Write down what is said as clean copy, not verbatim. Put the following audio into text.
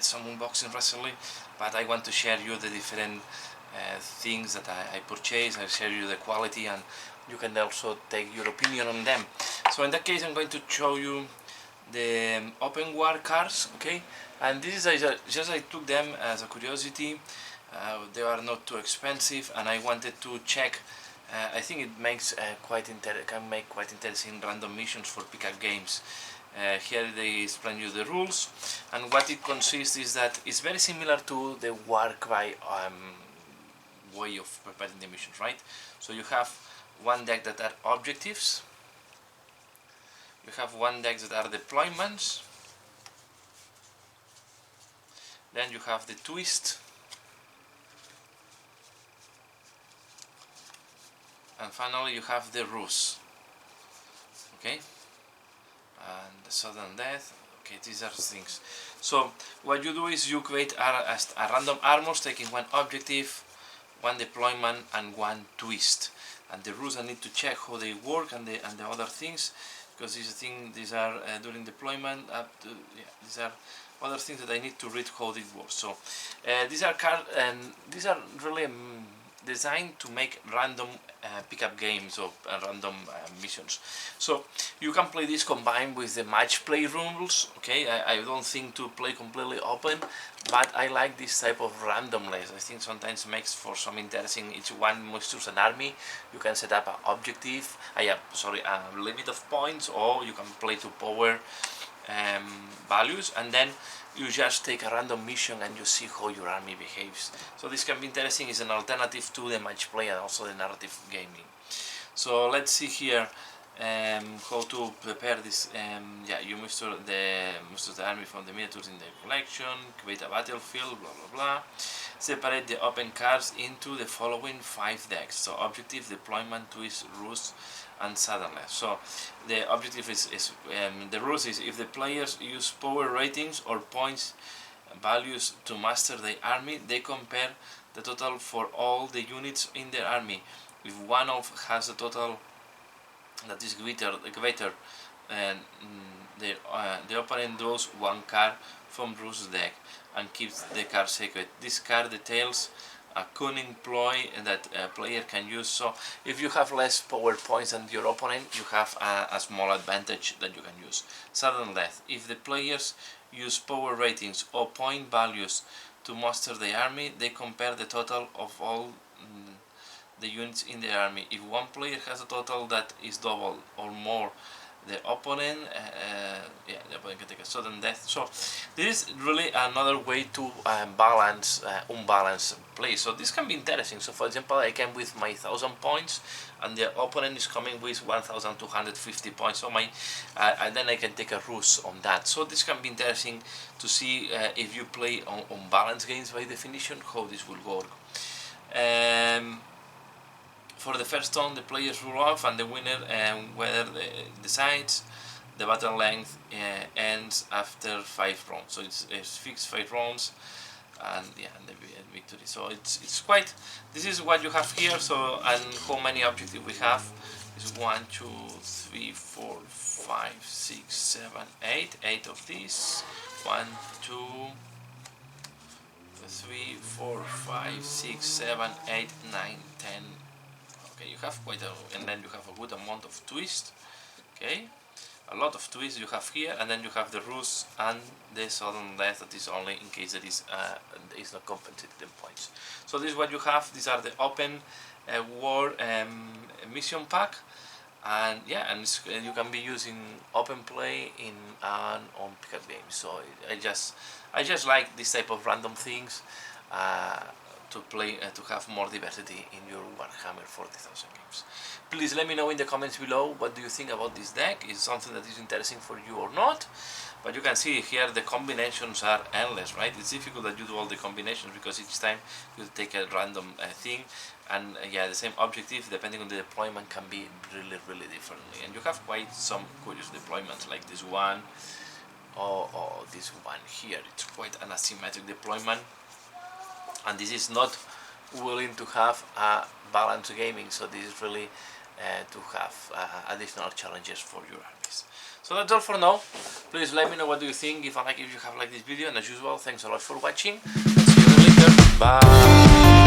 some unboxing recently, but I want to share you the different things that I purchased. I share you the quality, and you can also take your opinion on them. So in that case, I'm going to show you the open war cards, okay? And this is just I took them as a curiosity. They are not too expensive, and I wanted to check. I think it makes can make quite interesting random missions for pickup games. Here they explain you the rules, and what it consists is that it's very similar to the Warcry way of preparing the missions, right? So you have one deck that are objectives, you have one deck that are deployments, then you have the twist, and finally you have the ruse, okay, and the sudden death. Okay, these are things. So what you do is you create a random armors taking one objective, one deployment, and one twist. And the rules I need to check how they work, and the other things, because these are during deployment up to, these are other things that I need to read how it works. So these are cards, and these are really designed to make random pickup games or random missions. So you can play this combined with the match play rules. Okay, I don't think to play completely open, but I like this type of randomness. I think sometimes makes for some interesting. Each one must choose an army. You can set up an objective. A limit of points, or you can play to power values, and then you just take a random mission and you see how your army behaves. So this can be interesting. It's an alternative to the match play and also the narrative gaming. So let's see here how to prepare this. You muster the army from the miniatures in the collection, create a battlefield, blah blah blah. Separate the open cards into the following 5 decks. So objective, deployment, twist, ruse, and sudden death. So the objective is the rules is if the players use power ratings or points values to master the army, they compare the total for all the units in their army. If one of has a total that is greater, and the opponent draws one card from Ruse's deck and keeps the card secret. This card details a cunning ploy that a player can use. So if you have less power points than your opponent, you have a small advantage that you can use. Sudden death. If the players use power ratings or point values to muster the army, they compare the total of all the units in the army. If one player has a total that is double or more the opponent, the opponent can take a sudden death. So this is really another way to balance unbalanced play. So this can be interesting. So for example, I came with my 1000 points, and the opponent is coming with 1250 points. So and then I can take a ruse on that. So this can be interesting to see if you play on balanced games by definition, how this will work. For the first turn, the players rule off, and the winner whether decides. The battle length ends after 5 rounds. So it's fixed 5 rounds, and the victory. So it's quite. This is what you have here. So, and how many objectives we have is 1, 2, 3, 4, 5, 6, 7, 8. 8 of these. 1, 2, 3, 4, 5, 6, 7, 8, 9, 10. Okay, you have quite a, and then you have a good amount of twist. Okay, a lot of twist you have here, and then you have the ruse and the sudden death that is only in case there is not compensated in points. So this is what you have. These are the open war mission pack, and you can be using open play in and on pickup games. So I just like this type of random things. To play to have more diversity in your Warhammer 40,000 games. Please let me know in the comments below what do you think about this deck. Is something that is interesting for you or not? But you can see here the combinations are endless, right? It's difficult that you do all the combinations because each time you take a random thing, and the same objective depending on the deployment can be really differently. And you have quite some curious deployments like this one or this one here. It's quite an asymmetric deployment. And this is not willing to have a balanced gaming, so this is really to have additional challenges for your armies. So that's all for now. Please let me know what do you think, if you have liked this video, and as usual, thanks a lot for watching. See you later. Bye.